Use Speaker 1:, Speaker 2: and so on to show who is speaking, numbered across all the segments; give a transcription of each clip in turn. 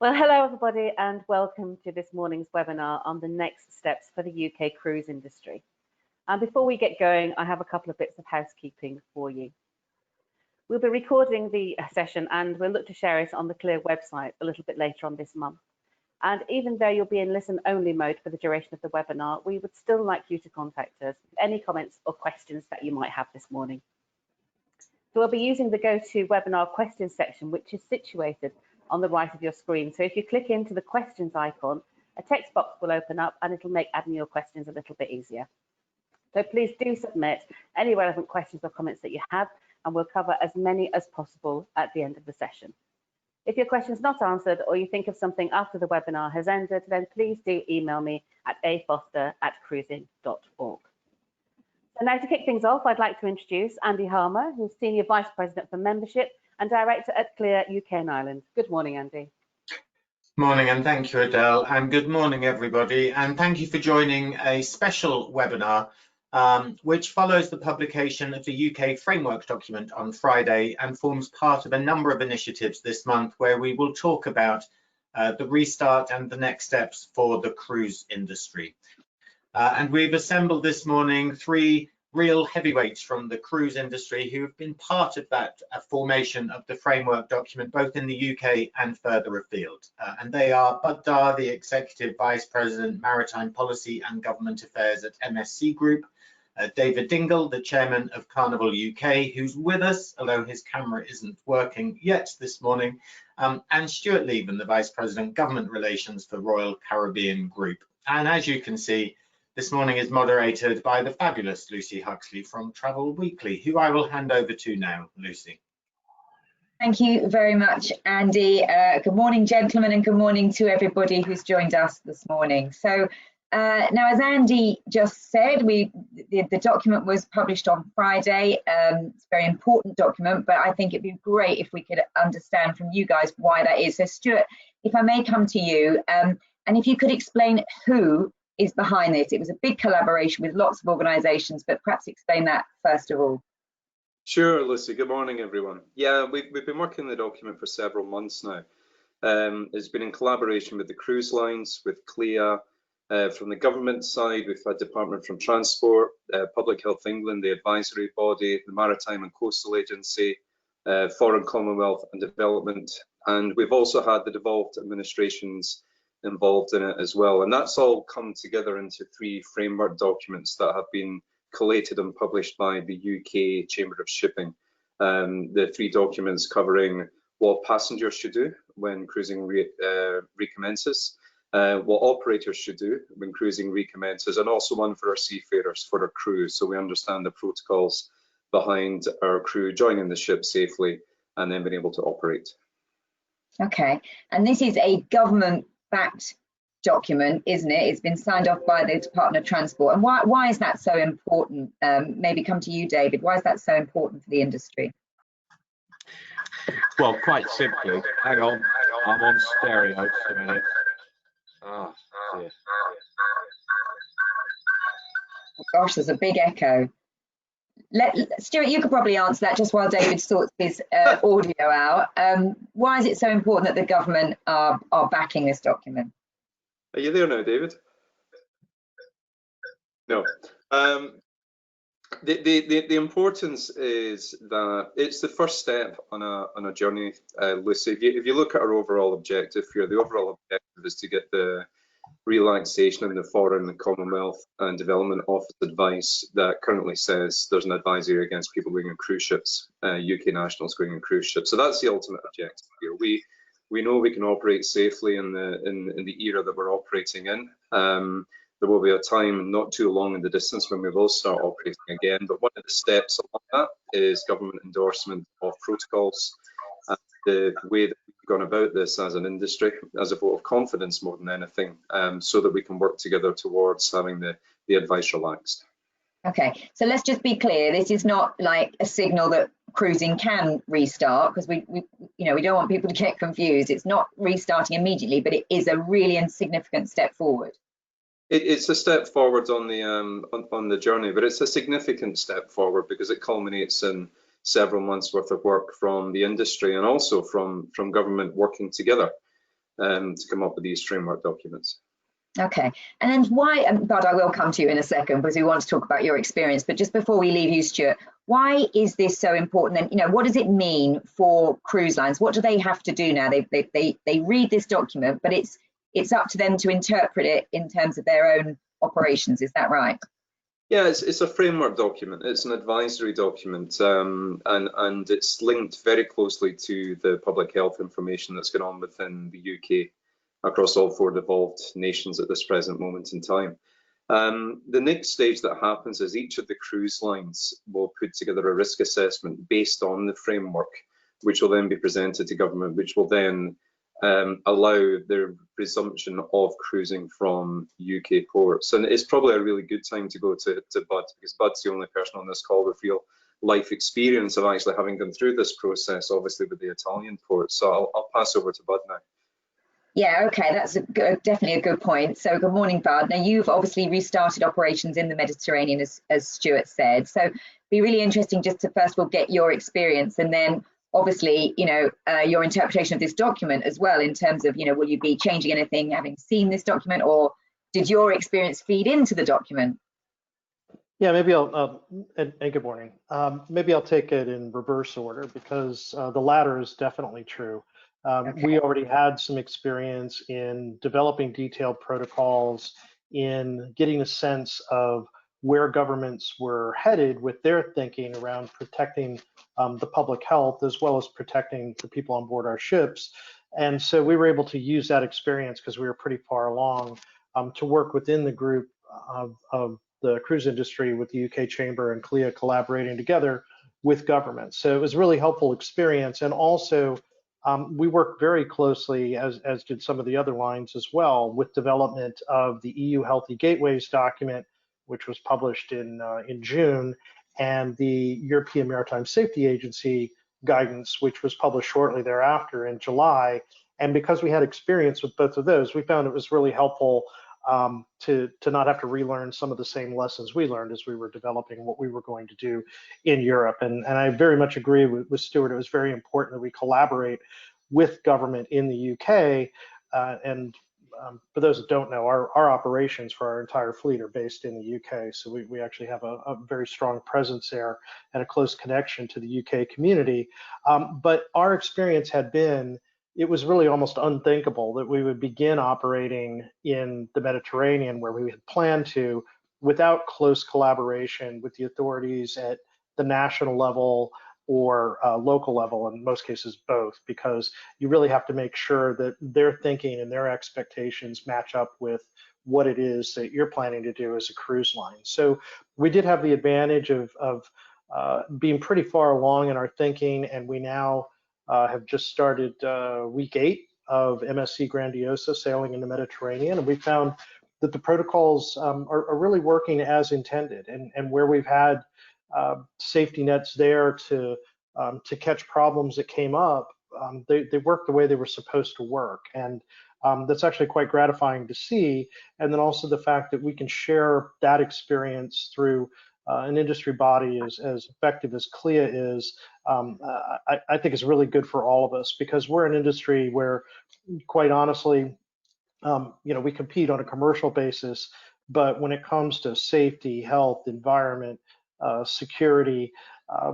Speaker 1: Well, hello everybody and welcome to this morning's webinar on the next steps for the UK cruise industry. And before we get going, I have a couple of bits of housekeeping for you. We'll be recording the session and we'll look to share it on the CLIA website a little bit later on this month. And even though you'll be in listen-only mode for the duration of the webinar, we would still like you to contact us with any comments or questions that you might have this morning. So we'll be using the GoToWebinar questions section, which is situated on the right of your screen. So if you click into the questions icon, a text box will open up and it'll make adding your questions a little bit easier. So please do submit any relevant questions or comments that you have, and we'll cover as many as possible at the end of the session. If your question's not answered or you think of something after the webinar has ended, then please do email me at afoster@cruising.org. So now to kick things off, I'd like to introduce Andy Harmer, who's Senior Vice President for Membership and Director at CLIA UK Ireland. Good morning, Andy.
Speaker 2: Morning, and thank you, Adele, and good morning, everybody, and thank you for joining a special webinar which follows the publication of the UK framework document on Friday and forms part of a number of initiatives this month where we will talk about the restart and the next steps for the cruise industry. And we've assembled this morning three real heavyweights from the cruise industry who have been part of that formation of the framework document, both in the UK and further afield. And they are Darr, the Executive Vice President, Maritime Policy and Government Affairs at MSC Group, David Dingle, the Chairman of Carnival UK, who's with us, although his camera isn't working yet this morning, and Stuart Leven, the Vice President, Government Relations for Royal Caribbean Group. And as you can see, this morning is moderated by the fabulous Lucy Huxley from Travel Weekly, who I will hand over to now. Lucy.
Speaker 3: Thank you very much, Andy. Good morning, gentlemen, and good morning to everybody who's joined us this morning. So now, as Andy just said, the document was published on Friday. It's a very important document, but I think it'd be great if we could understand from you guys why that is. So Stuart, if I may come to you, and if you could explain who is behind this. It was a big collaboration with lots of organisations, but perhaps explain that first of all.
Speaker 4: Sure, Lucy. Good morning, everyone. Yeah, we've been working on the document for several months now. It's been in collaboration with the cruise lines, with CLIA. From the government side, we've had Department from Transport, Public Health England, the advisory body, the Maritime and Coastal Agency, Foreign Commonwealth and Development, and we've also had the devolved administrations involved in it as well, and that's all come together into three framework documents that have been collated and published by the UK Chamber of Shipping. The three documents covering what passengers should do when cruising recommences, what operators should do when cruising recommences, and also one for our seafarers, for our crew, so we understand the protocols behind our crew joining the ship safely and then being able to operate. Okay, and this is a government-backed document, isn't it? It's been signed off by the Department of Transport. And why is that so important? Maybe come to you, David. Why is that so important for the industry?
Speaker 5: Well, quite simply, hang on, I'm on stereo, just a minute. Oh, dear.
Speaker 3: Oh, gosh, there's a big echo. Stuart, you could probably answer that just while David sorts his audio out. Why is it so important that the government are backing this document?
Speaker 4: Are you there now, David? No. The importance is that it's the first step on a journey, Lucy. If you look at our overall objective here, the overall objective is to get the relaxation in the Foreign and Commonwealth and Development Office advice that currently says there's an advisory against people going on cruise ships, UK nationals going on cruise ships. So that's the ultimate objective here. We know we can operate safely in the era that we're operating in. There will be a time not too long in the distance when we will start operating again, but one of the steps along that is government endorsement of protocols and the way that we've gone about this as an industry, as a vote of confidence more than anything, so that we can work together towards having the advice relaxed.
Speaker 3: Okay, so let's just be clear. This is not like a signal that cruising can restart, because we don't want people to get confused. It's not restarting immediately, but it is a really insignificant step forward.
Speaker 4: It's a step forward on the journey, but it's a significant step forward because it culminates in several months worth of work from the industry and also from government working together. to come up with these framework documents.
Speaker 3: Okay, and then why, Bud, I will come to you in a second because we want to talk about your experience, but just before we leave you, Stuart, why is this so important? And, you know, what does it mean for cruise lines? What do they have to do now? They read this document, but it's up to them to interpret it in terms of their own operations. Is that right?
Speaker 4: Yeah, it's a framework document. It's an advisory document, and it's linked very closely to the public health information that's going on within the UK across all 4 devolved nations at this present moment in time. The next stage that happens is each of the cruise lines will put together a risk assessment based on the framework, which will then be presented to government, which will then allow the resumption of cruising from UK ports. And it's probably a really good time to go to Bud, because Bud's the only person on this call with real life experience of actually having gone through this process, obviously with the Italian ports. So I'll pass over to Bud now.
Speaker 3: Yeah, okay, that's definitely a good point. So good morning, Bud. Now, you've obviously restarted operations in the Mediterranean, as Stuart said. So it'd be really interesting just to first of all get your experience, and then obviously, you know, your interpretation of this document as well, in terms of, you know, will you be changing anything having seen this document, or did your experience feed into the document?
Speaker 6: Yeah, maybe I'll, and good morning. Maybe I'll take it in reverse order, because the latter is definitely true.
Speaker 3: Okay.
Speaker 6: We already had some experience in developing detailed protocols, in getting a sense of where governments were headed with their thinking around protecting the public health, as well as protecting the people on board our ships. And so we were able to use that experience, because we were pretty far along, to work within the group of the cruise industry, with the UK Chamber and CLIA collaborating together with government. So it was a really helpful experience. And also, we worked very closely, as did some of the other lines as well, with development of the EU Healthy Gateways document, which was published in June, and the European Maritime Safety Agency guidance, which was published shortly thereafter in July. And because we had experience with both of those, we found it was really helpful to not have to relearn some of the same lessons we learned as we were developing what we were going to do in Europe. And I very much agree with Stuart. It was very important that we collaborate with government in the UK. And for those that don't know, our operations for our entire fleet are based in the UK. So we actually have a very strong presence there and a close connection to the UK community. But our experience had been, it was really almost unthinkable that we would begin operating in the Mediterranean, where we had planned to, without close collaboration with the authorities at the national level or local level, in most cases both, because you really have to make sure that their thinking and their expectations match up with what it is that you're planning to do as a cruise line. So we did have the advantage of being pretty far along in our thinking, and we now have just started week 8 of MSC Grandiosa sailing in the Mediterranean, and we found that the protocols are really working as intended, and where we've had safety nets there to catch problems that came up, they work the way they were supposed to work, and that's actually quite gratifying to see. And then also the fact that we can share that experience through an industry body as effective as CLIA is, I think is really good for all of us, because we're an industry where, quite honestly, we compete on a commercial basis, but when it comes to safety, health, environment, security,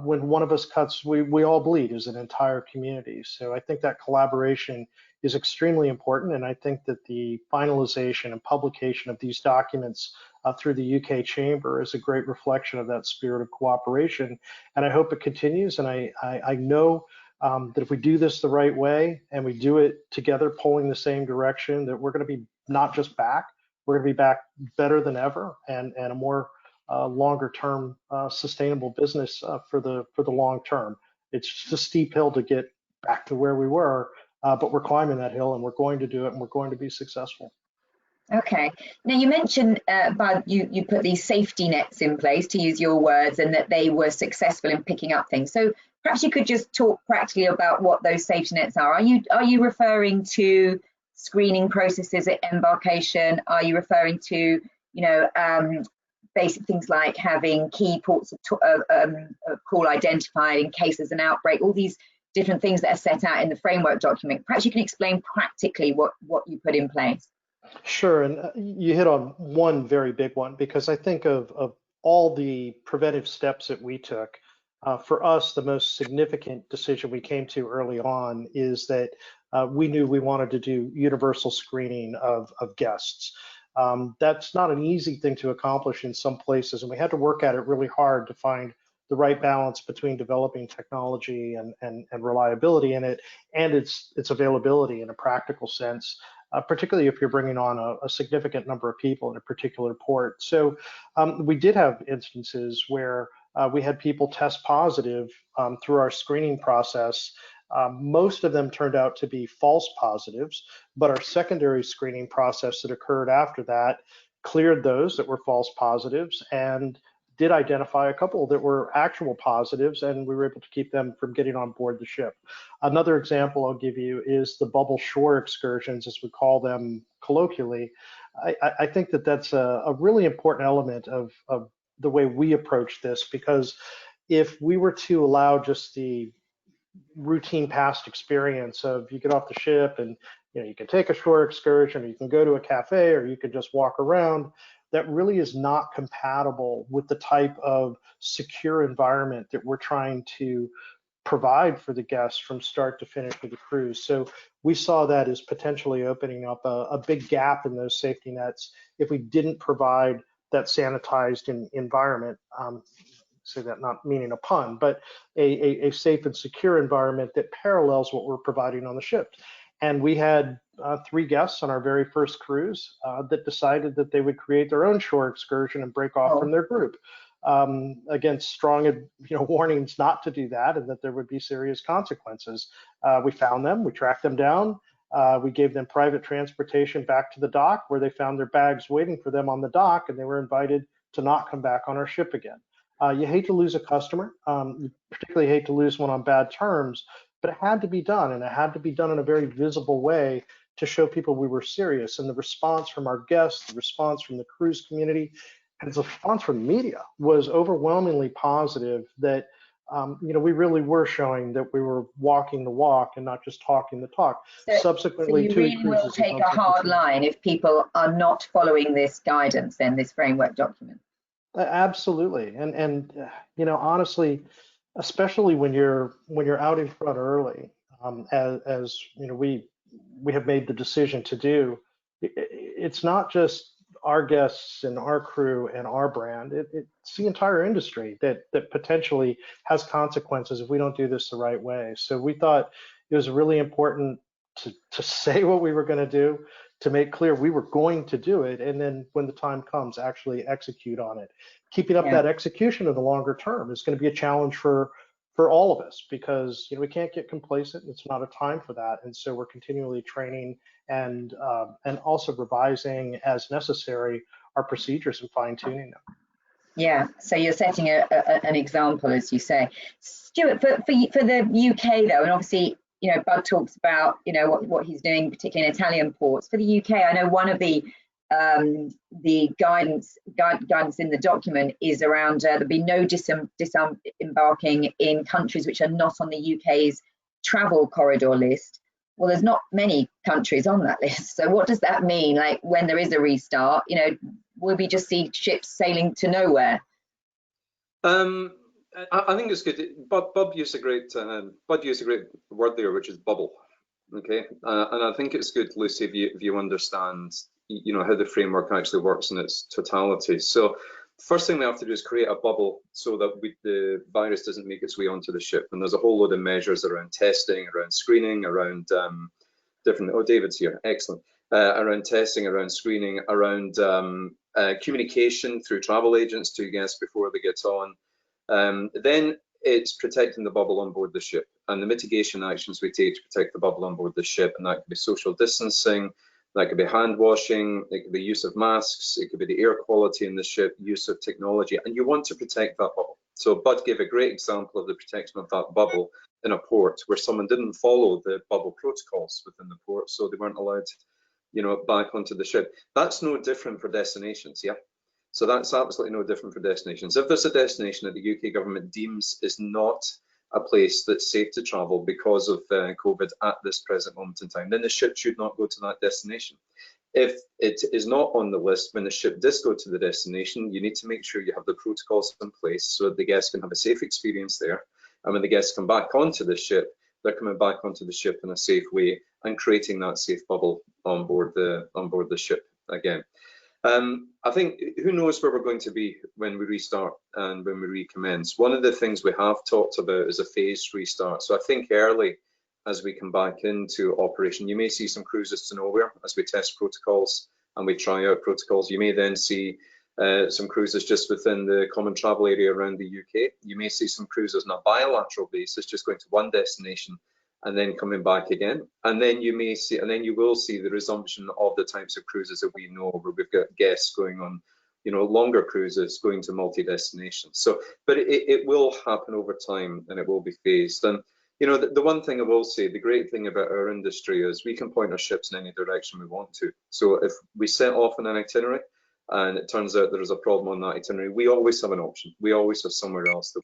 Speaker 6: when one of us cuts, we all bleed as an entire community. So I think that collaboration is extremely important, and I think that the finalization and publication of these documents through the UK Chamber is a great reflection of that spirit of cooperation, and I hope it continues. And I know that if we do this the right way and we do it together, pulling the same direction, that we're going to be not just back, we're going to be back better than ever, and a more longer term sustainable business for the long term. It's just a steep hill to get back to where we were, but we're climbing that hill, and we're going to do it, and we're going to be successful.
Speaker 3: Okay. Now, you mentioned, Bud, you put these safety nets in place, to use your words, and that they were successful in picking up things. So perhaps you could just talk practically about what those safety nets are. Are you referring to screening processes at embarkation? Are you referring to, basic things like having key ports of call identified in case there's an outbreak? All these different things that are set out in the framework document. Perhaps you can explain practically what you put in place.
Speaker 6: Sure, and you hit on one very big one, because I think of all the preventive steps that we took. For us, the most significant decision we came to early on is that we knew we wanted to do universal screening of guests. That's not an easy thing to accomplish in some places, and we had to work at it really hard to find the right balance between developing technology and reliability in it, and its availability in a practical sense, particularly if you're bringing on a significant number of people in a particular port. So we did have instances where we had people test positive through our screening process. Most of them turned out to be false positives, but our secondary screening process that occurred after that cleared those that were false positives and did identify a couple that were actual positives, and we were able to keep them from getting on board the ship. Another example I'll give you is the bubble shore excursions, as we call them colloquially. I think that that's a really important element of the way we approach this, because if we were to allow just the routine past experience of you get off the ship and you can take a shore excursion, or you can go to a cafe, or you can just walk around, that really is not compatible with the type of secure environment that we're trying to provide for the guests from start to finish of the cruise. So we saw that as potentially opening up a big gap in those safety nets if we didn't provide that sanitized environment. Say that not meaning a pun, but a safe and secure environment that parallels what we're providing on the ship. And we had 3 guests on our very first cruise that decided that they would create their own shore excursion and break off from their group, against strong warnings not to do that, and that there would be serious consequences. We found them, we tracked them down, we gave them private transportation back to the dock, where they found their bags waiting for them on the dock, and they were invited to not come back on our ship again. You hate to lose a customer, you particularly hate to lose one on bad terms, but it had to be done, and it had to be done in a very visible way to show people we were serious. And the response from our guests, the response from the cruise community, and the response from the media was overwhelmingly positive, that we really were showing that we were walking the walk and not just talking the talk. Subsequently,
Speaker 3: so you really will take a hard line if people are not following this guidance, then this framework document.
Speaker 6: Absolutely, and honestly, especially when you're out in front early, as we have made the decision to do, it's not just our guests and our crew and our brand. It's the entire industry that potentially has consequences if we don't do this the right way. So we thought it was really important to say what we were going to do, to make clear we were going to do it, and then when the time comes, actually execute on it. Keeping up that execution in the longer term is going to be a challenge for all of us, because we can't get complacent. It's not a time for that, and so we're continually training and also revising as necessary our procedures and fine-tuning them.
Speaker 3: Yeah, so you're setting an example, as you say. Stuart, for the UK though, and obviously Bud talks about what he's doing, particularly in Italian ports. For the UK, I know one of the guidance in the document is around there'll be no disembarking in countries which are not on the UK's travel corridor list. Well, there's not many countries on that list. So what does that mean? Like, when there is a restart, will we just see ships sailing to nowhere?
Speaker 4: I think it's good. Bud used a great word there, which is bubble. Okay, and I think it's good, Lucy, if you understand, how the framework actually works in its totality. So, first thing we have to do is create a bubble so that the virus doesn't make its way onto the ship. And there's a whole load of measures around testing, around screening, around different. Oh, David's here. Excellent. Around testing, around screening, around communication through travel agents to guests before they get on. Then it's protecting the bubble on board the ship, and the mitigation actions we take to protect the bubble on board the ship, and that could be social distancing, that could be hand washing, it could be use of masks, it could be the air quality in the ship, use of technology, and you want to protect that bubble. So Bud gave a great example of the protection of that bubble in a port where someone didn't follow the bubble protocols within the port, so they weren't allowed, back onto the ship. That's no different for destinations, yeah? So that's absolutely no different for destinations. If there's a destination that the UK government deems is not a place that's safe to travel because of COVID at this present moment in time, then the ship should not go to that destination. If it is not on the list, when the ship does go to the destination, you need to make sure you have the protocols in place so that the guests can have a safe experience there. And when the guests come back onto the ship, they're coming back onto the ship in a safe way and creating that safe bubble on board the ship again. I think who knows where we're going to be when we restart and when we recommence. One of the things we have talked about is a phased restart. So I think early as we come back into operation, you may see some cruises to nowhere as we test protocols and we try out protocols. You may then see some cruises just within the common travel area around the UK. You may see some cruises on a bilateral basis, just going to one destination and then coming back again. And then you may see, and then you will see the resumption of the types of cruises that we know, where we've got guests going on, you know, longer cruises going to multi-destinations. So, but it will happen over time and it will be phased. And you know, the one thing I will say, the great thing about our industry is we can point our ships in any direction we want to. So if we set off on an itinerary and it turns out there is a problem on that itinerary, we always have an option. We always have somewhere else.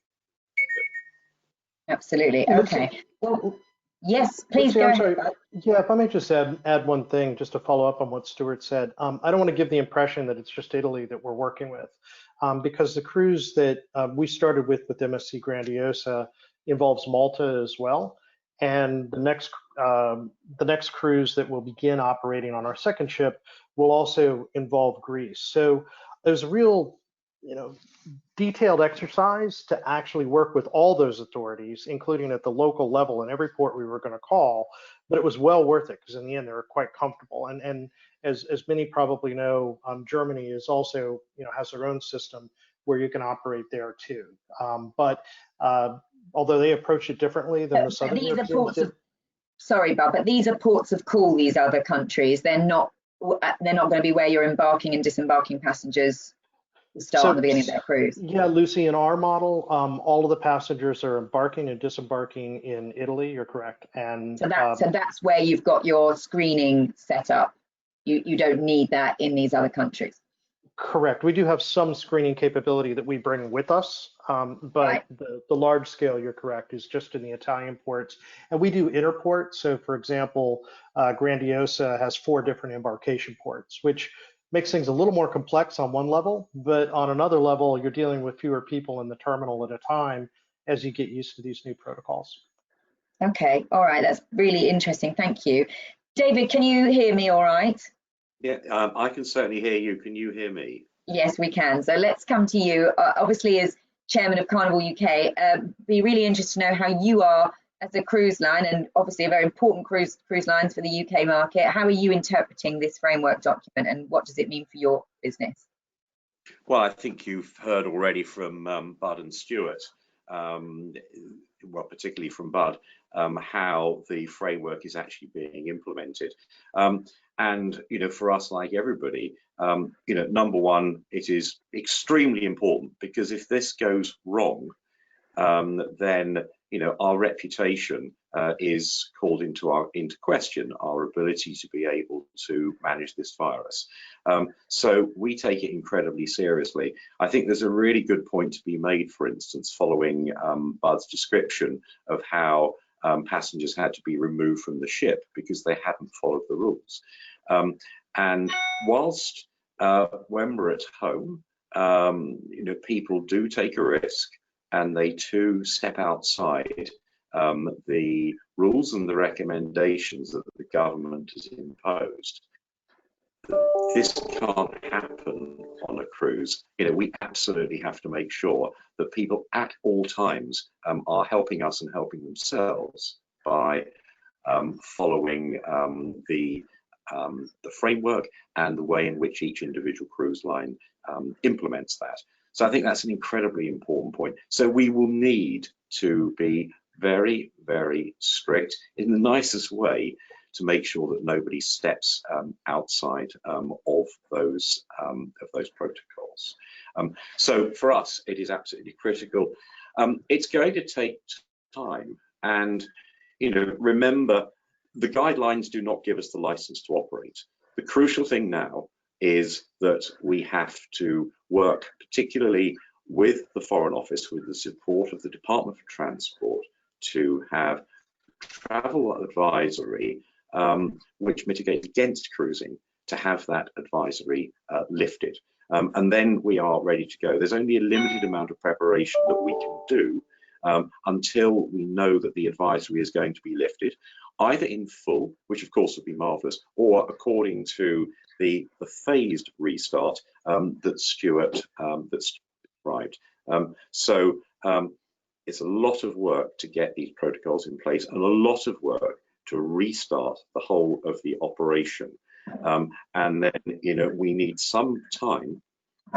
Speaker 3: Absolutely. Okay. Well, yes, please go ahead.
Speaker 6: Yeah, if I may just add one thing, just to follow up on what Stuart said. I don't want to give the impression that it's just Italy that we're working with, because the cruise that we started with MSC Grandiosa involves Malta as well, and the next cruise that will begin operating on our second ship will also involve Greece. So there's a real, you know, detailed exercise to actually work with all those authorities, including at the local level in every port we were going to call. But it was well worth it because in the end they were quite comfortable. And as many probably know, Germany is also, you know, has their own system where you can operate there too. But although they approach it differently than the Southern Europeans did.
Speaker 3: Sorry, Bob, but these are ports of call, these other countries. They're not going to be where you're embarking and disembarking passengers to start at the beginning of their cruise.
Speaker 6: Yeah, Lucy, in our model, all of the passengers are embarking and disembarking in Italy, you're correct. And
Speaker 3: so that's where you've got your screening set up. You don't need that in these other countries.
Speaker 6: Correct. We do have some screening capability that we bring with us, but
Speaker 3: right.
Speaker 6: the large scale, you're correct, is just in the Italian ports. And we do interport. So for example, Grandiosa has 4 different embarkation ports, which makes things a little more complex on one level, but on another level, you're dealing with fewer people in the terminal at a time as you get used to these new protocols.
Speaker 3: Okay, all right, that's really interesting. Thank you. David, can you hear me all right?
Speaker 5: Yeah, I can certainly hear you. Can you hear me?
Speaker 3: Yes, we can. So let's come to you. Obviously, as Chairman of Carnival UK, be really interested to know how you are as a cruise line, and obviously a very important cruise lines for the UK market. How are you interpreting this framework document, and what does it mean for your business?
Speaker 5: Well, I think you've heard already from Bud and Stuart, well, particularly from Bud, how the framework is actually being implemented. And, you know, for us, like everybody, you know, number one, it is extremely important, because if this goes wrong, then, you know, our reputation is called into question, our ability to be able to manage this virus. So we take it incredibly seriously. I think there's a really good point to be made, for instance, following Bud's description of how passengers had to be removed from the ship because they hadn't followed the rules. And whilst when we're at home, you know, people do take a risk and they too step outside the rules and the recommendations that the government has imposed. This can't happen on a cruise. You know, we absolutely have to make sure that people at all times are helping us and helping themselves by following the framework and the way in which each individual cruise line implements that. So I think that's an incredibly important point. So we will need to be very, very strict in the nicest way to make sure that nobody steps outside of those protocols. So for us, it is absolutely critical. It's going to take time, and you know, remember, the guidelines do not give us the license to operate. The crucial thing now is that we have to work particularly with the Foreign Office, with the support of the Department for Transport, to have travel advisory, which mitigates against cruising, to have that advisory lifted. And then we are ready to go. There's only a limited amount of preparation that we can do until we know that the advisory is going to be lifted, either in full, which of course would be marvellous, or according to the phased restart that Stuart described. So it's a lot of work to get these protocols in place, and a lot of work to restart the whole of the operation. And then, you know, we need some time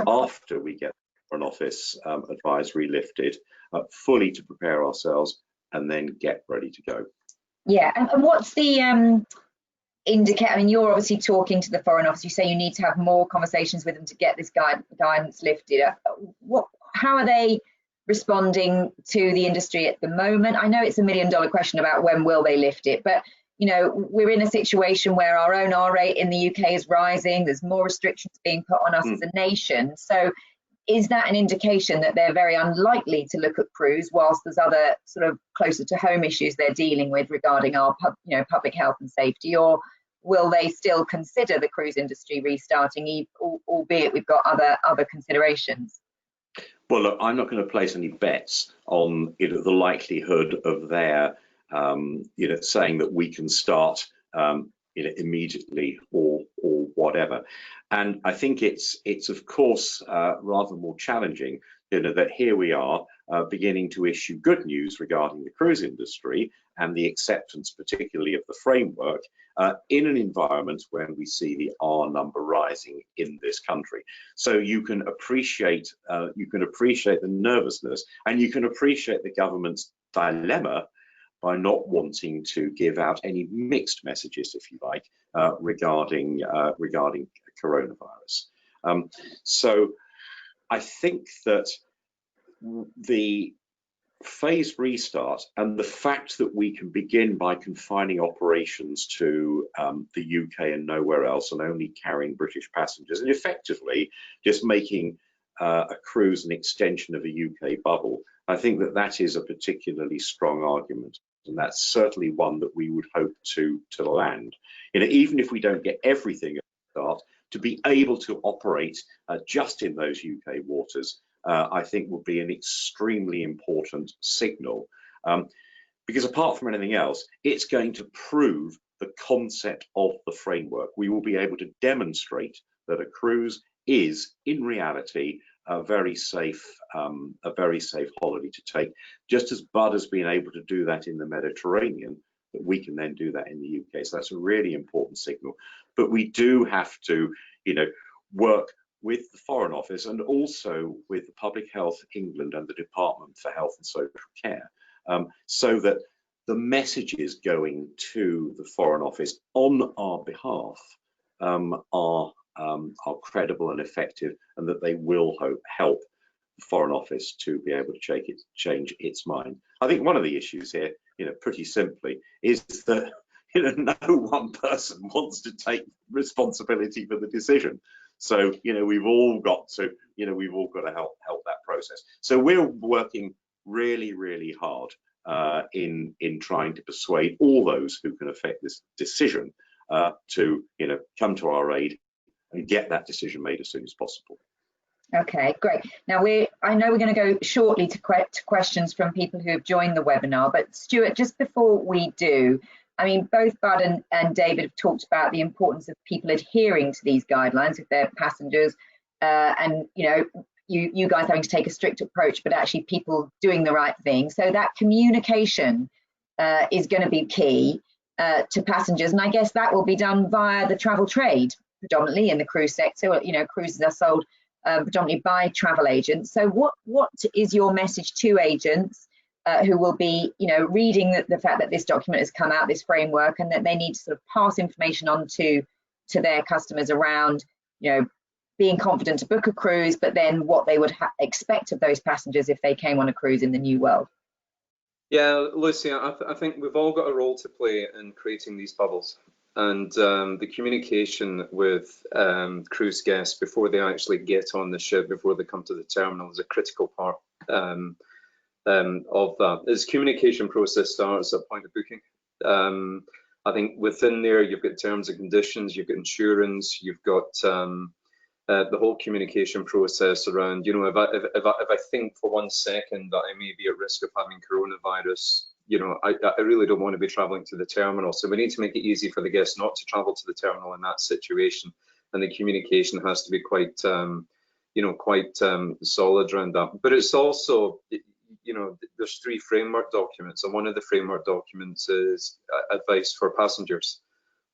Speaker 5: after we get an office advisory lifted fully to prepare ourselves and then get ready to go.
Speaker 3: Yeah, and what's the indicate? I mean, you're obviously talking to the Foreign Office. You say you need to have more conversations with them to get this guidance lifted. How are they responding to the industry at the moment? I know it's $1 million question about when will they lift it, but you know, we're in a situation where our own R rate in the UK is rising. There's more restrictions being put on us as a nation. So is that an indication that they're very unlikely to look at cruise, whilst there's other sort of closer to home issues they're dealing with regarding our public health and safety? Or will they still consider the cruise industry restarting, albeit we've got other considerations?
Speaker 5: Well, look, I'm not going to place any bets on the likelihood of their saying that we can start immediately or whatever. And I think it's of course rather more challenging, that here we are beginning to issue good news regarding the cruise industry and the acceptance, particularly of the framework, in an environment when we see the R number rising in this country. So you can appreciate the nervousness, and you can appreciate the government's dilemma by not wanting to give out any mixed messages, if you like, regarding coronavirus. So I think that the phased restart and the fact that we can begin by confining operations to the UK and nowhere else, and only carrying British passengers, and effectively just making a cruise an extension of a UK bubble, I think that is a particularly strong argument. And that's certainly one that we would hope to land. Even if we don't get everything at the start, to be able to operate just in those UK waters, I think would be an extremely important signal. Because apart from anything else, it's going to prove the concept of the framework. We will be able to demonstrate that a cruise is, in reality, a very safe holiday to take, just as Bud has been able to do that in the Mediterranean, that we can then do that in the UK. So that's a really important signal. But we do have to, work with the Foreign Office and also with the Public Health England and the Department for Health and Social Care, so that the messages going to the Foreign Office on our behalf are credible and effective, and that they will help the Foreign Office to be able to change its mind. I think one of the issues here, pretty simply, is that no one person wants to take responsibility for the decision. So we've all got to help that process. So we're working really, really hard in trying to persuade all those who can affect this decision to come to our aid and get that decision made as soon as possible.
Speaker 3: Okay, great. Now I know we're going to go shortly to questions from people who have joined the webinar, but Stuart, just before we do, I mean, both Bud and David have talked about the importance of people adhering to these guidelines if they're passengers, and you guys having to take a strict approach, but actually people doing the right thing. So that communication is going to be key to passengers, and I guess that will be done via the travel trade, predominantly in the cruise sector. Cruises are sold predominantly by travel agents. So what is your message to agents who will be, reading the fact that this document has come out, this framework, and that they need to sort of pass information on to their customers around, being confident to book a cruise, but then what they would expect of those passengers if they came on a cruise in the new world?
Speaker 4: Yeah, Lucy, I think we've all got a role to play in creating these bubbles, and the communication with cruise guests before they actually get on the ship, before they come to the terminal, is a critical part. of that. Its communication process starts at point of booking. I think within there you've got terms and conditions, you've got insurance, you've got the whole communication process around, you know, if I think for 1 second that I may be at risk of having coronavirus, you know, I really don't want to be traveling to the terminal. So we need to make it easy for the guests not to travel to the terminal in that situation. And the communication has to be quite, you know, quite solid around that. But it's also, you know, there's 3 framework documents, and one of the framework documents is advice for passengers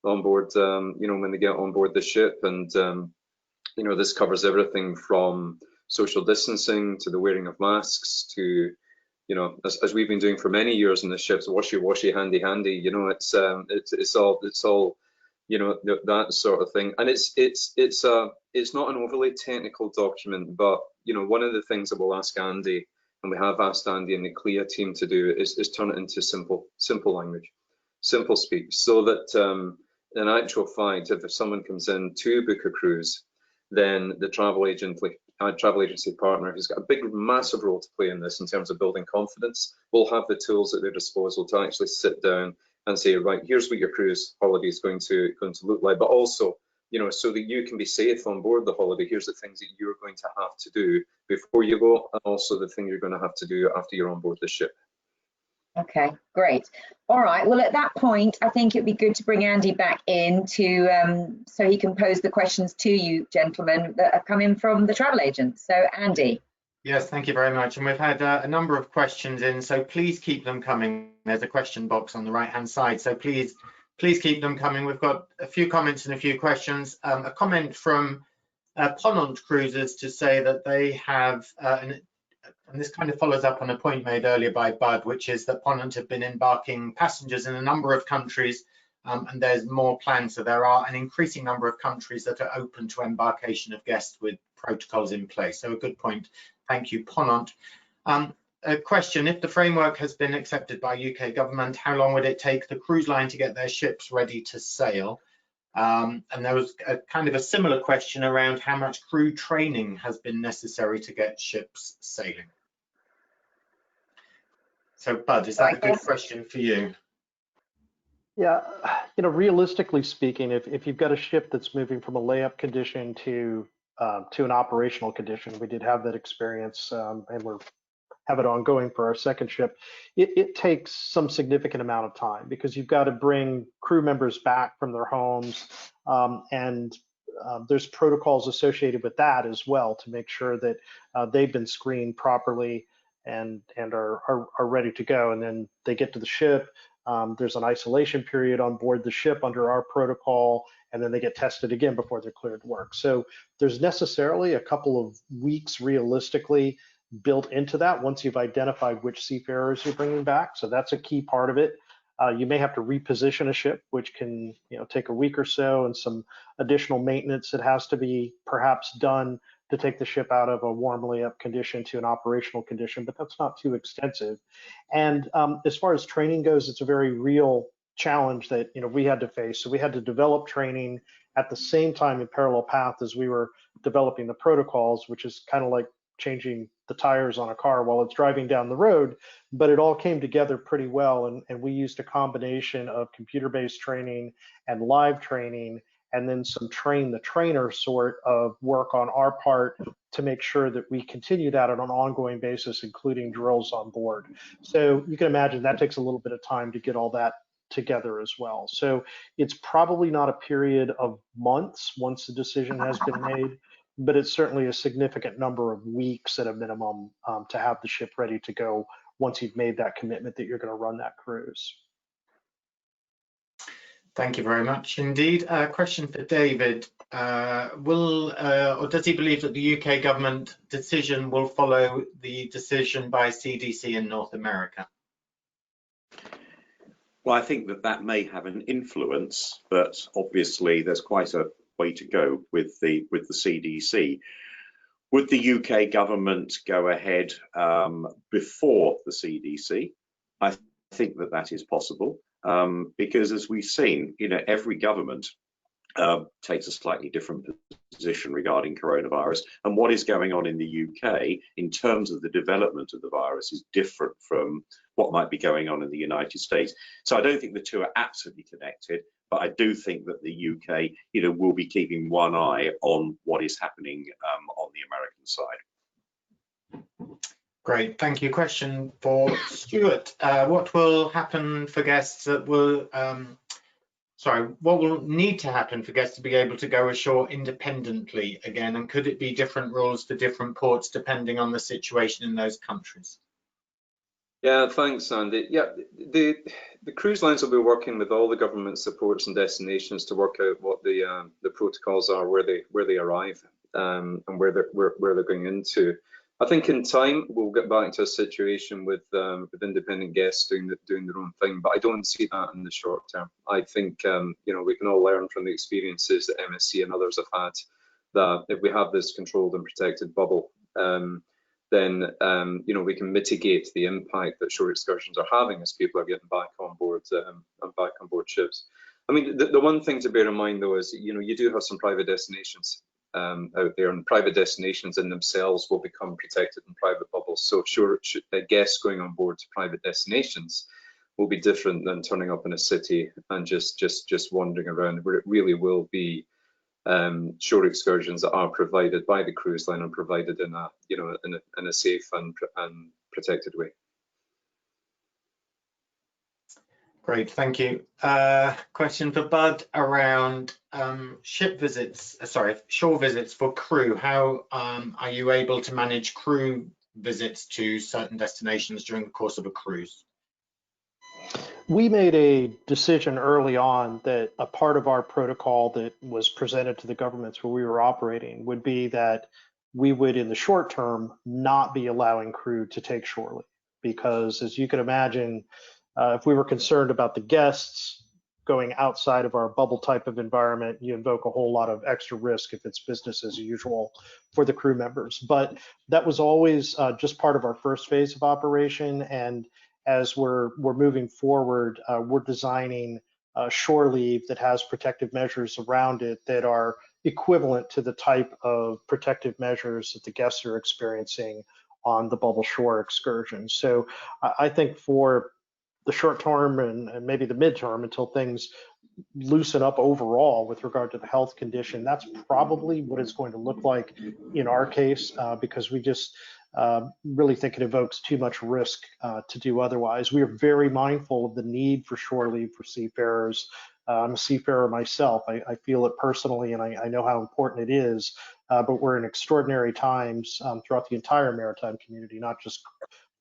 Speaker 4: on board, you know, when they get on board the ship. And, you know, this covers everything from social distancing to the wearing of masks to, you know, as we've been doing for many years in the ships, washy, handy, you know, it's all, you know, that sort of thing. And it's not an overly technical document, but, you know, one of the things that we'll ask Andy, and we have asked Andy and the CLIA team to do, is turn it into simple language, simple speak, so that in actual fact, if someone comes in to book a cruise, then the travel agency partner, who's got a big, massive role to play in this in terms of building confidence, will have the tools at their disposal to actually sit down and say, right, here's what your cruise holiday is going to look like, but also, you know, so that you can be safe on board the holiday, here's the things that you're going to have to do before you go, and also the thing you're going to have to do after you're on board the ship.
Speaker 3: Okay, great. All right, well, at that point, I think it'd be good to bring Andy back in to so he can pose the questions to you, gentlemen, that have come in from the travel agents. So, Andy.
Speaker 2: Yes, thank you very much. And we've had a number of questions in, so please keep them coming. There's a question box on the right-hand side, so please keep them coming. We've got a few comments and a few questions. A comment from Ponant Cruises to say that they have, and this kind of follows up on a point made earlier by Bud, which is that Ponant have been embarking passengers in a number of countries, and there's more planned. So there are an increasing number of countries that are open to embarkation of guests with protocols in place. So a good point. Thank you, Ponant. A question, if the framework has been accepted by UK government, how long would it take the cruise line to get their ships ready to sail? And there was a kind of a similar question around how much crew training has been necessary to get ships sailing. So, Bud, is that a good question for you?
Speaker 6: Yeah, you know, realistically speaking, if you've got a ship that's moving from a layup condition to an operational condition, we did have that experience, and we're have it ongoing for our second ship. It takes some significant amount of time because you've got to bring crew members back from their homes, and there's protocols associated with that as well to make sure that they've been screened properly and are ready to go. And then they get to the ship. There's an isolation period on board the ship under our protocol, and then they get tested again before they're cleared to work. So there's necessarily a couple of weeks realistically built into that once you've identified which seafarers you're bringing back. So that's a key part of it. You may have to reposition a ship, which can, you know, take a week or so, and some additional maintenance that has to be perhaps done to take the ship out of a warm layup condition to an operational condition, but that's not too extensive. And as far as training goes, it's a very real challenge that, you know, we had to face. So we had to develop training at the same time in parallel path as we were developing the protocols, which is kind of like changing the tires on a car while it's driving down the road, but it all came together pretty well. And we used a combination of computer-based training and live training, and then some train the trainer sort of work on our part to make sure that we continue that on an ongoing basis, including drills on board. So you can imagine that takes a little bit of time to get all that together as well. So it's probably not a period of months once the decision has been made, but it's certainly a significant number of weeks at a minimum to have the ship ready to go once you've made that commitment that you're going to run that cruise.
Speaker 2: Thank you very much indeed. Question for David. Or does he believe that the UK government decision will follow the decision by CDC in North America?
Speaker 5: Well, I think that may have an influence, but obviously there's quite a way to go with the CDC. Would the UK government go ahead before the CDC? I think that is possible, because as we've seen, you know, every government takes a slightly different position regarding coronavirus, and what is going on in the UK in terms of the development of the virus is different from what might be going on in the United States. So I don't think the two are absolutely connected, but I do think that the UK, will be keeping one eye on what is happening on the American side.
Speaker 2: Great, thank you. Question for Stuart. What will happen for guests that will what will need to happen for guests to be able to go ashore independently again? And could it be different rules for different ports depending on the situation in those countries?
Speaker 4: Yeah, thanks, Andy. Yeah, the cruise lines will be working with all the government supports and destinations to work out what the protocols are where they arrive and where they're going into. I think in time we'll get back to a situation with independent guests doing their own thing, but I don't see that in the short term. I think we can all learn from the experiences that MSC and others have had, that if we have this controlled and protected bubble, then we can mitigate the impact that shore excursions are having as people are getting back on board and back on board ships. I mean, the one thing to bear in mind though is you do have some private destinations out there, and private destinations in themselves will become protected in private bubbles. So sure, guests going on board to private destinations will be different than turning up in a city and just wandering around, where it really will be shore excursions that are provided by the cruise line and provided in a safe and protected way.
Speaker 2: Great, thank you. Question for Bud around shore visits for crew. How are you able to manage crew visits to certain destinations during the course of a cruise?
Speaker 6: We made a decision early on that a part of our protocol that was presented to the governments where we were operating would be that we would, in the short term, not be allowing crew to take shore leave, because as you can imagine, if we were concerned about the guests going outside of our bubble type of environment, you invoke a whole lot of extra risk if it's business as usual for the crew members. But that was always just part of our first phase of operation, and as we're moving forward, we're designing shore leave that has protective measures around it that are equivalent to the type of protective measures that the guests are experiencing on the bubble shore excursion. So I think for the short term and maybe the midterm, until things loosen up overall with regard to the health condition, that's probably what it's going to look like in our case, because we just really think it evokes too much risk to do otherwise. We are very mindful of the need for shore leave for seafarers. I'm a seafarer myself. I feel it personally, and I know how important it is, but we're in extraordinary times throughout the entire maritime community, not just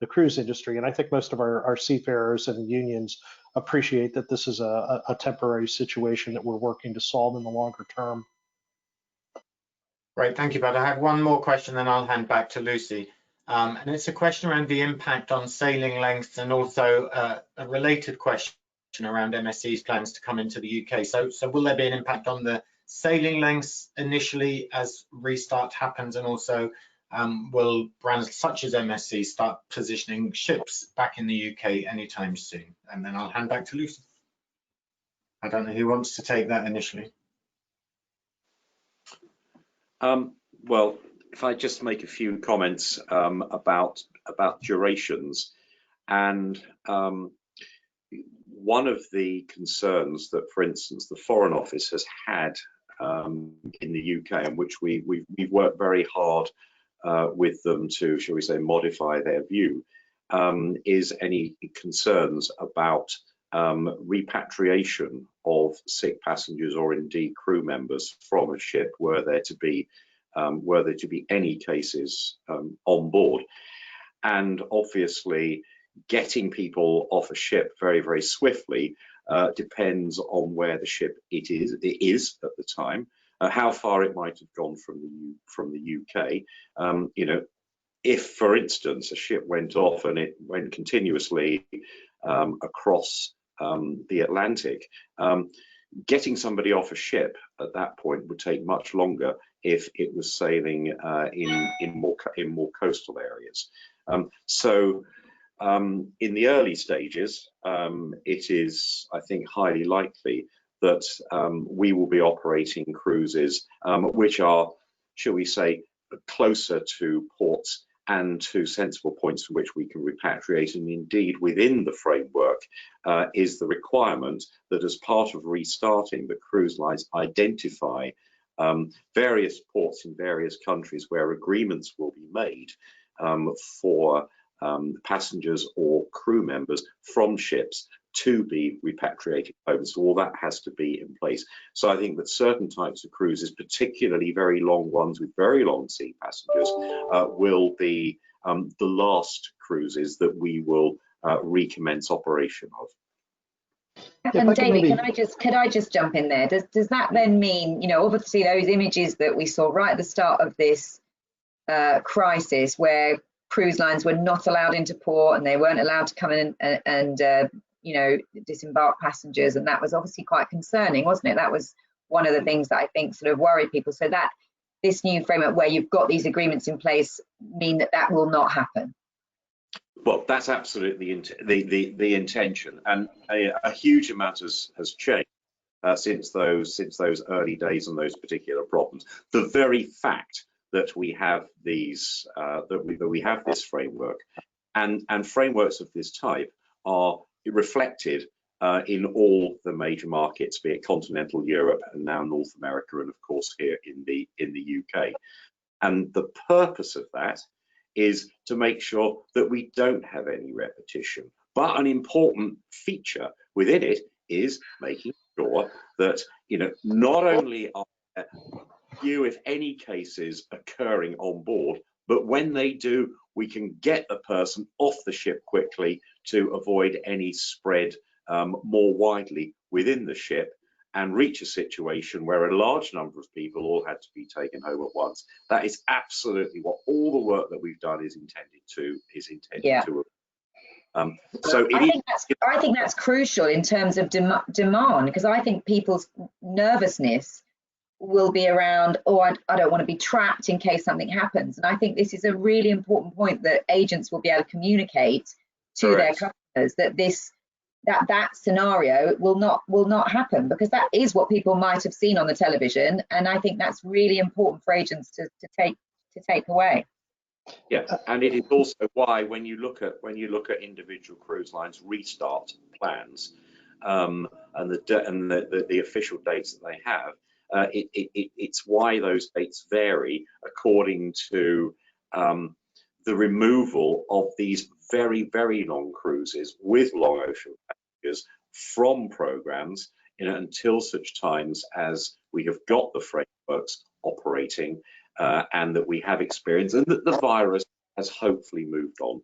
Speaker 6: the cruise industry. And I think most of our seafarers and unions appreciate that this is a temporary situation that we're working to solve in the longer term.
Speaker 2: Great, thank you, Bud. I have one more question, then I'll hand back to Lucy. And it's a question around the impact on sailing lengths, and also a related question around MSC's plans to come into the UK. So will there be an impact on the sailing lengths initially as restart happens, and also will brands such as MSC start positioning ships back in the UK anytime soon? And then I'll hand back to Lucy. I don't know who wants to take that initially.
Speaker 5: Well, if I just make a few comments about durations, and one of the concerns that, for instance, the Foreign Office has had in the UK, in which we've worked very hard with them to, shall we say, modify their view, is any concerns about repatriation of sick passengers or indeed crew members from a ship were there to be any cases on board. And obviously getting people off a ship very, very swiftly depends on where the ship it is at the time, how far it might have gone from the UK. If, for instance, a ship went off and it went continuously across the Atlantic, getting somebody off a ship at that point would take much longer if it was sailing in more coastal areas. So in the early stages, it is, I think, highly likely that we will be operating cruises which are, shall we say, closer to ports and to sensible points from which we can repatriate. And indeed, within the framework is the requirement that as part of restarting, the cruise lines identify various ports in various countries where agreements will be made for passengers or crew members from ships to be repatriated home. So all that has to be in place. So I think that certain types of cruises, particularly very long ones with very long sea passengers, will be the last cruises that we will recommence operation of.
Speaker 3: And David, could I just jump in there? Does that then mean, you know, obviously those images that we saw right at the start of this crisis, where cruise lines were not allowed into port and they weren't allowed to come in and you know, disembark passengers, and that was obviously quite concerning, wasn't it? That was one of the things that I think sort of worried people. So that this new framework where you've got these agreements in place mean that that will not happen.
Speaker 5: Well, that's absolutely the intention, and a huge amount has changed since those early days and those particular problems. The very fact that we have these that we have this framework, and frameworks of this type are reflected in all the major markets, be it continental Europe and now North America, and of course here in the UK. And the purpose of that is to make sure that we don't have any repetition. But an important feature within it is making sure that, you know, not only are there few, if any, cases occurring on board, but when they do, we can get the person off the ship quickly to avoid any spread more widely within the ship, and reach a situation where a large number of people all had to be taken home at once. That is absolutely what all the work that we've done is intended to. So
Speaker 3: I think that's crucial in terms of demand, because I think people's nervousness will be around, oh, I don't want to be trapped in case something happens. And I think this is a really important point that agents will be able to communicate to their customers, that that scenario will not happen, because that is what people might have seen on the television. And I think that's really important for agents to take away.
Speaker 5: Yeah, and it is also why when you look at individual cruise lines restart plans and the official dates that they have, it's why those dates vary according to the removal of these very, very long cruises with long ocean passengers from programs, you know, until such times as we have got the frameworks operating and that we have experience and that the virus has hopefully moved on.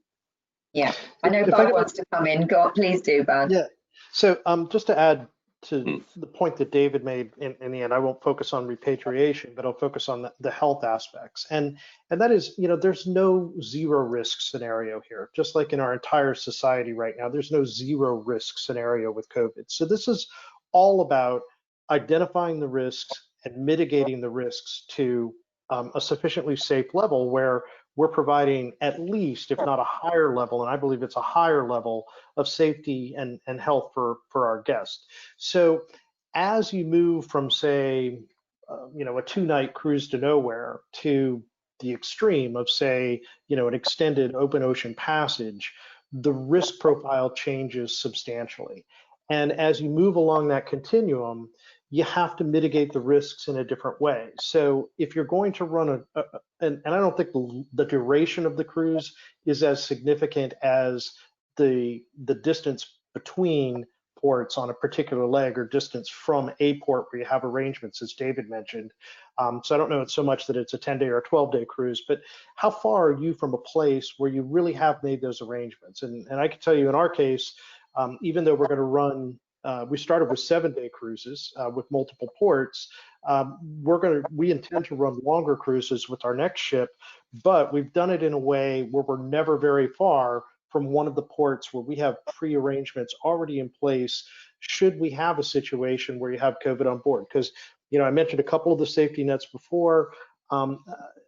Speaker 3: Yeah, I know Bud wants to come in. Go on, please do, Bud.
Speaker 6: Yeah, so just to add to the point that David made in the end, I won't focus on repatriation, but I'll focus on the health aspects. And that is, you know, there's no zero risk scenario here. Just like in our entire society right now, there's no zero risk scenario with COVID. So this is all about identifying the risks and mitigating the risks to a sufficiently safe level where we're providing at least, if not a higher level, and I believe it's a higher level of safety and health for our guests. So as you move from, say, you know, a 2-night cruise to nowhere to the extreme of, say, you know, an extended open ocean passage, the risk profile changes substantially. And as you move along that continuum, you have to mitigate the risks in a different way. So if you're going to run and I don't think the duration of the cruise is as significant as the distance between ports on a particular leg, or distance from a port where you have arrangements, as David mentioned. So I don't know so much that it's a 10-day or a 12-day cruise, but how far are you from a place where you really have made those arrangements? And I can tell you in our case, even though we're going to run, we started with 7-day cruises with multiple ports. We intend to run longer cruises with our next ship, but we've done it in a way where we're never very far from one of the ports where we have pre-arrangements already in place should we have a situation where you have COVID on board. Because, you know, I mentioned a couple of the safety nets before. You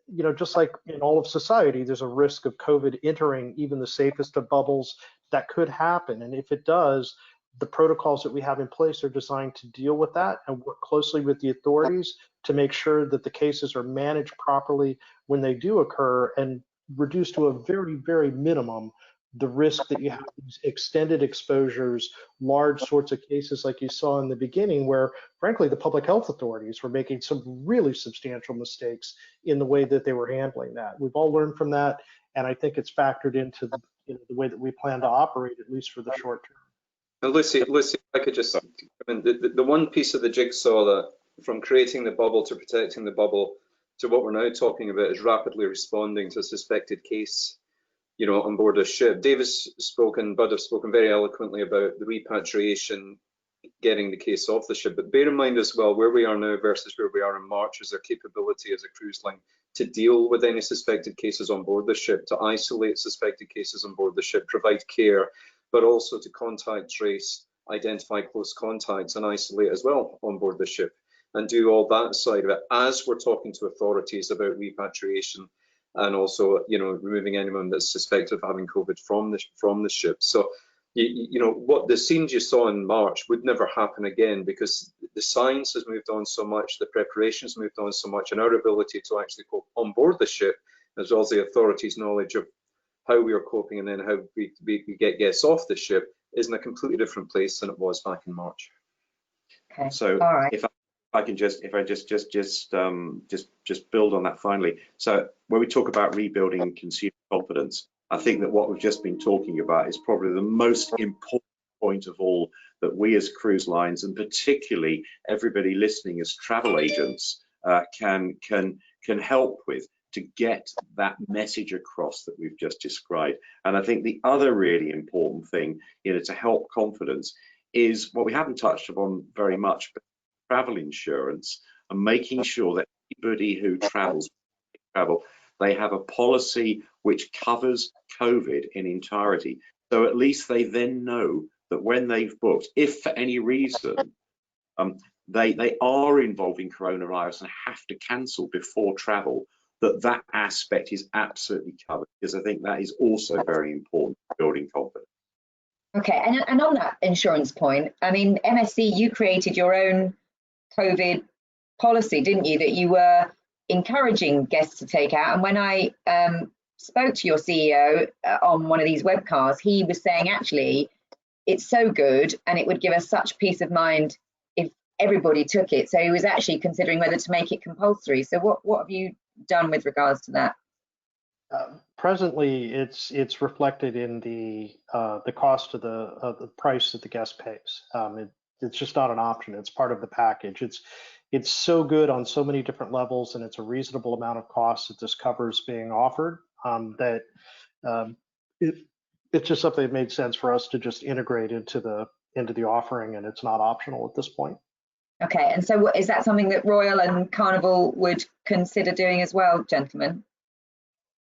Speaker 6: know, just like in all of society, there's a risk of COVID entering even the safest of bubbles. That could happen, and if it does, the protocols that we have in place are designed to deal with that and work closely with the authorities to make sure that the cases are managed properly when they do occur, and reduce to a very, very minimum the risk that you have these extended exposures, large sorts of cases like you saw in the beginning, where frankly the public health authorities were making some really substantial mistakes in the way that they were handling that. We've all learned from that, and I think it's factored into the way that we plan to operate, at least for the short term.
Speaker 4: Now, Lucy, if I could just, I mean, the one piece of the jigsaw that from creating the bubble to protecting the bubble to what we're now talking about is rapidly responding to a suspected case, you know, on board a ship. David's spoken, Bud have spoken very eloquently about the repatriation, getting the case off the ship, but bear in mind as well where we are now versus where we are in March is our capability as a cruise line to deal with any suspected cases on board the ship, to isolate suspected cases on board the ship, provide care, but also to contact trace, identify close contacts and isolate as well on board the ship, and do all that side of it as we're talking to authorities about repatriation and also, you know, removing anyone that's suspected of having COVID from the ship. So, you know, what the scenes you saw in March would never happen again, because the science has moved on so much, the preparations moved on so much, and our ability to actually cope on board the ship, as well as the authorities' knowledge of how we are coping and then how we get guests off the ship, is in a completely different place than it was back in March.
Speaker 3: Okay.
Speaker 5: So
Speaker 3: all right.
Speaker 5: if I just build on that finally. So when we talk about rebuilding consumer confidence, I think that what we've just been talking about is probably the most important point of all that we as cruise lines, and particularly everybody listening as travel agents, can help with to get that message across that we've just described. And I think the other really important thing, you know, to help confidence is what we haven't touched upon very much, but travel insurance, and making sure that anybody who travels, they have a policy which covers COVID in entirety. So at least they then know that when they've booked, if for any reason they are involved in coronavirus and have to cancel before travel, that aspect is absolutely covered, because I think that is also very important for building confidence.
Speaker 3: Okay, and on that insurance point, I mean, MSC, you created your own COVID policy, didn't you, that you were encouraging guests to take out? And when I spoke to your CEO on one of these webcasts, he was saying actually it's so good and it would give us such peace of mind if everybody took it. So he was actually considering whether to make it compulsory. So what have you done with regards to that?
Speaker 6: Presently, it's reflected in the cost of the price that the guest pays. It's just not an option. It's part of the package. It's so good on so many different levels, and it's a reasonable amount of cost that this covers being offered, that it's just something that made sense for us to just integrate into the offering, and it's not optional at this point.
Speaker 3: Okay, and so is that something that Royal and Carnival would consider doing as well, gentlemen?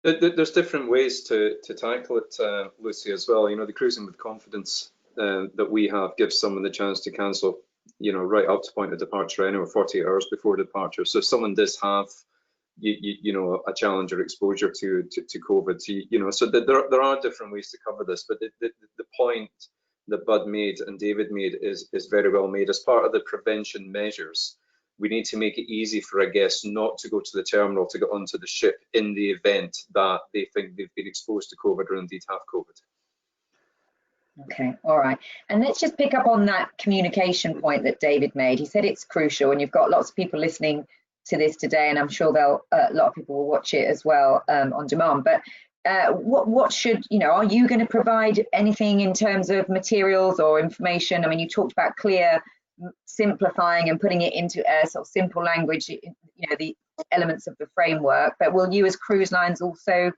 Speaker 4: There's different ways to tackle it, Lucy, as well. You know, the cruising with confidence that we have gives someone the chance to cancel, you know, right up to point of departure anyway, 48 hours before departure. So if someone does have, you know, a challenge or exposure to COVID, you know, so there are different ways to cover this. But the point that Bud made and David made is very well made. As part of the prevention measures, we need to make it easy for a guest not to go to the terminal to get onto the ship in the event that they think they've been exposed to COVID or indeed have COVID.
Speaker 3: Okay, all right. And let's just pick up on that communication point that David made. He said it's crucial, and you've got lots of people listening to this today, and I'm sure a lot of people will watch it as well on demand. But what should, you know, are you going to provide anything in terms of materials or information? I mean, you talked about CLIA simplifying and putting it into a sort of simple language, you know, the elements of the framework, but will you as cruise lines also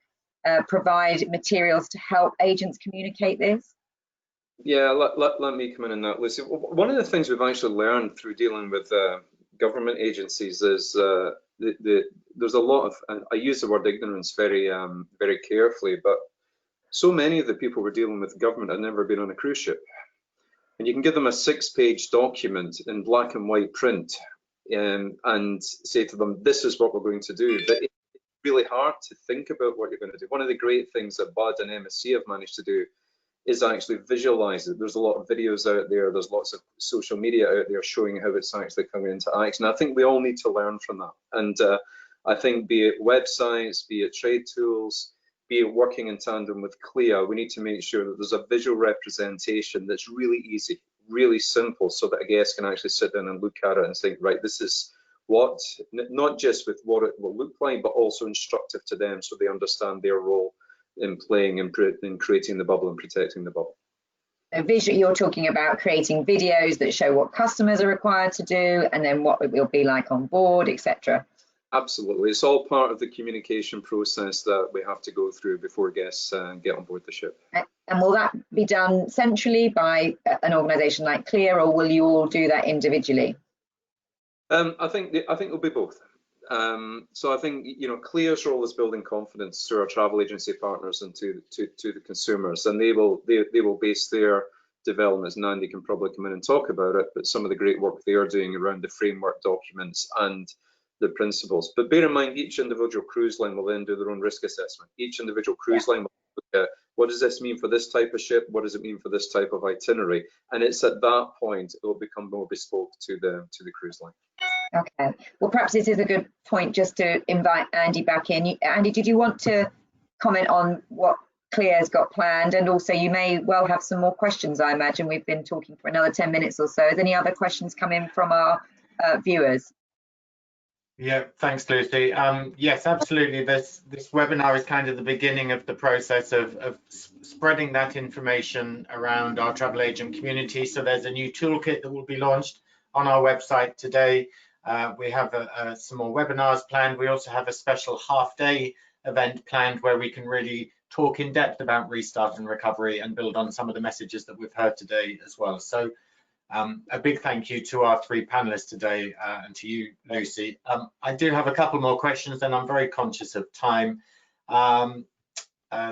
Speaker 3: provide materials to help agents communicate this?
Speaker 4: Yeah, let me come in on that, Lucy. One of the things we've actually learned through dealing with government agencies is there's a lot of, and I use the word ignorance very carefully, but so many of the people we're dealing with government have never been on a cruise ship. And you can give them a 6-page document in black and white print and say to them, this is what we're going to do. But it's really hard to think about what you're going to do. One of the great things that Bud and MSC have managed to do is actually visualize it. There's a lot of videos out there, there's lots of social media out there showing how it's actually coming into action. I think we all need to learn from that. And I think be it websites, be it trade tools, be it working in tandem with CLIA, we need to make sure that there's a visual representation that's really easy, really simple, so that a guest can actually sit down and look at it and think, right, this is what, not just with what it will look like, but also instructive to them so they understand their role in playing in creating the bubble and protecting the bubble.
Speaker 3: You're talking about creating videos that show what customers are required to do and then what it will be like on board, etc.
Speaker 4: Absolutely, it's all part of the communication process that we have to go through before guests get on board the ship.
Speaker 3: And will that be done centrally by an organisation like CLIA, or will you all do that individually?
Speaker 4: I think it'll be both. So I think, you know, CLIA's role is building confidence to our travel agency partners and to the consumers, and they will base their developments, and Andy can probably come in and talk about it, but some of the great work they are doing around the framework documents and the principles. But bear in mind, each individual cruise line will then do their own risk assessment. Each individual cruise line will look at, what does this mean for this type of ship? What does it mean for this type of itinerary? And it's at that point it will become more bespoke to the cruise line.
Speaker 3: Okay, well, perhaps this is a good point just to invite Andy back in. Andy, did you want to comment on what CLIA's got planned? And also you may well have some more questions. I imagine we've been talking for another 10 minutes or so. Is any other questions come in from our viewers?
Speaker 2: Yeah, thanks, Lucy. Yes, absolutely. This webinar is kind of the beginning of the process of spreading that information around our travel agent community. So there's a new toolkit that will be launched on our website today. We have some more webinars planned. We also have a special half-day event planned where we can really talk in depth about restart and recovery and build on some of the messages that we've heard today as well. So a big thank you to our three panelists today and to you, Lucy. I do have a couple more questions, and I'm very conscious of time.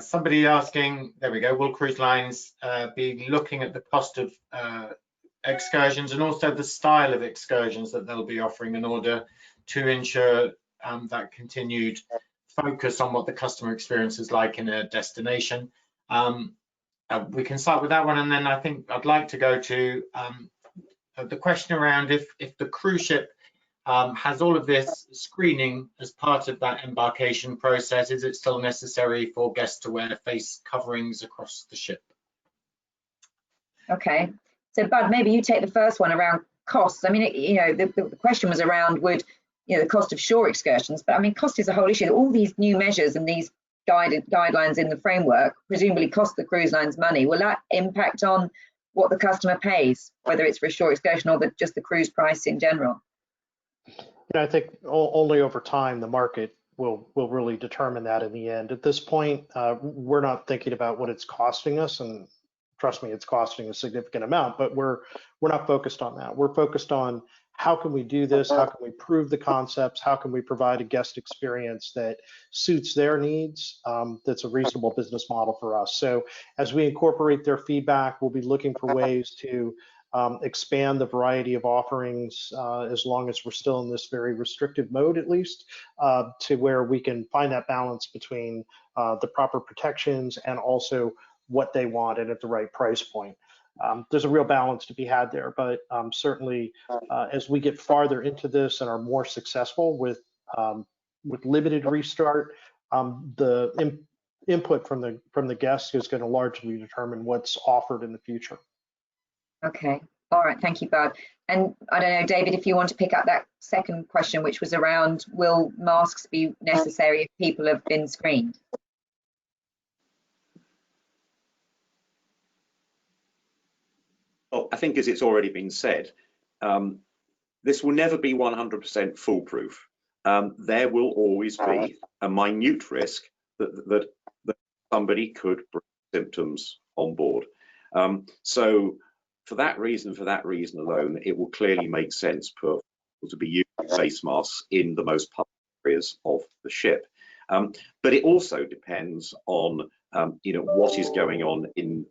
Speaker 2: Somebody asking, there we go, will cruise lines be looking at the cost of excursions and also the style of excursions that they'll be offering in order to ensure that continued focus on what the customer experience is like in a destination? We can start with that one, and then I think I'd like to go to the question around if the cruise ship has all of this screening as part of that embarkation process, is it still necessary for guests to wear face coverings across the ship?
Speaker 3: Okay, so Bud, maybe you take the first one around costs. I mean, you know, the question was around the cost of shore excursions, but I mean, cost is a whole issue. All these new measures and these guidelines in the framework presumably cost the cruise lines money. Will that impact on what the customer pays, whether it's for a shore excursion or just the cruise price in general?
Speaker 6: Yeah, I think only over time the market will really determine that in the end. At this point, we're not thinking about what it's costing us, and trust me, it's costing a significant amount, but we're not focused on that. We're focused on how can we do this? How can we prove the concepts? How can we provide a guest experience that suits their needs? That's a reasonable business model for us. So as we incorporate their feedback, we'll be looking for ways to expand the variety of offerings as long as we're still in this very restrictive mode, at least, to where we can find that balance between the proper protections and also what they want and at the right price point. There's a real balance to be had there, but certainly as we get farther into this and are more successful with limited restart, the input from the guests is going to largely determine what's offered in the future.
Speaker 3: Okay, all right, thank you, Bud. And I don't know, David, if you want to pick up that second question, which was around, will masks be necessary if people have been screened?
Speaker 5: Well, I think as it's already been said, this will never be 100% foolproof. There will always be a minute risk that somebody could bring symptoms on board. So for that reason alone, it will clearly make sense for people to be using face masks in the most public areas of the ship. But it also depends on what is going on in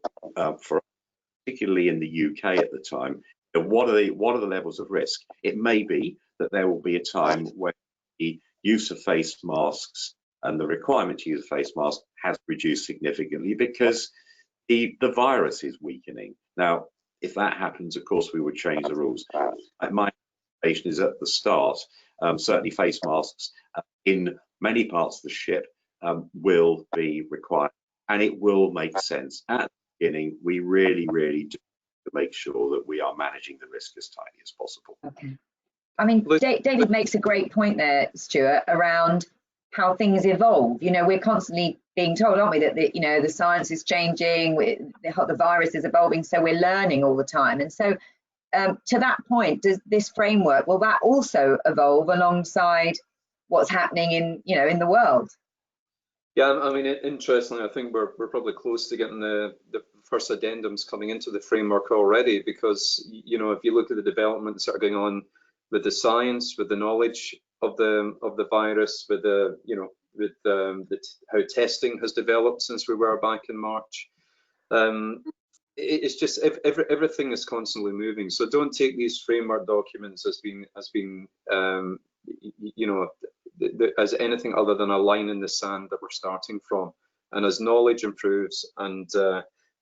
Speaker 5: particularly in the UK at the time. What are the levels of risk? It may be that there will be a time when the use of face masks and the requirement to use a face mask has reduced significantly because the virus is weakening. Now, if that happens, of course, we would change the rules. My information is at the start, certainly face masks in many parts of the ship will be required, and it will make sense. At the beginning, we really do to make sure that we are managing the risk as tightly as possible.
Speaker 3: Okay. I mean, David makes a great point there, Stuart, around how things evolve. You know, we're constantly being told, aren't we, that the science is changing, the virus is evolving, so we're learning all the time. And so to that point, does this framework, will that also evolve alongside what's happening in the world?
Speaker 4: Yeah, I mean, interestingly, I think we're probably close to getting the first addendums coming into the framework already, because, you know, if you look at the developments that are going on with the science, with the knowledge of the virus, with how testing has developed since we were back in March, it's just everything is constantly moving. So don't take these framework documents as being as anything other than a line in the sand that we're starting from. And as knowledge improves, and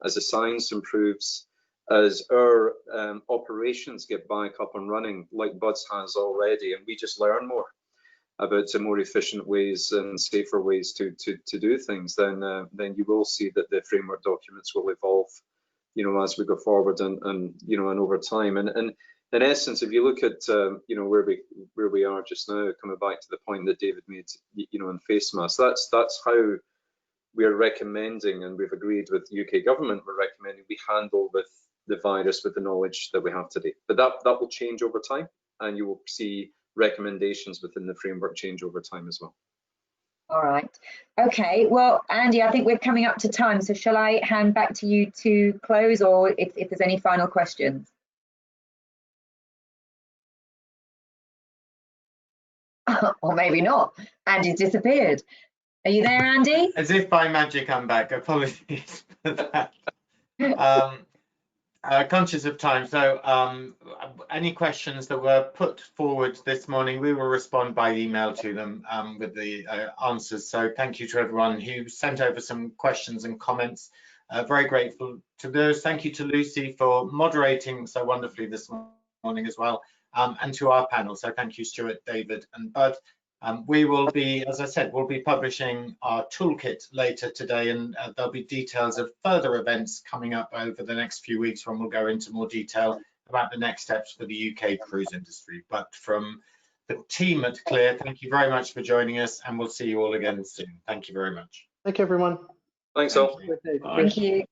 Speaker 4: as the science improves, as our operations get back up and running, like Bud's has already, and we just learn more about some more efficient ways and safer ways to do things, then you will see that the framework documents will evolve, you know, as we go forward and over time. And in essence, if you look at where we are just now, coming back to the point that David made, you know, on face masks, that's how we are recommending, and we've agreed with the UK government, we're recommending we handle with the virus with the knowledge that we have today. But that will change over time, and you will see recommendations within the framework change over time as well.
Speaker 3: All right. Okay. Well, Andy, I think we're coming up to time. So shall I hand back to you to close, or if there's any final questions? Or maybe not. Andy's disappeared. Are you there, Andy?
Speaker 2: As if by magic, I'm back. Apologies for that. Conscious of time, so any questions that were put forward this morning, we will respond by email to them with the answers. So thank you to everyone who sent over some questions and comments. Very grateful to those. Thank you to Lucy for moderating so wonderfully this morning as well, and to our panel. So thank you, Stuart, David and Bud. We will be, as I said, we'll be publishing our toolkit later today, and there'll be details of further events coming up over the next few weeks when we'll go into more detail about the next steps for the UK cruise industry. But from the team at CLIA, thank you very much for joining us, and we'll see you all again soon. Thank you very much.
Speaker 6: Thank you, everyone.
Speaker 4: Thanks all.
Speaker 3: Thank you.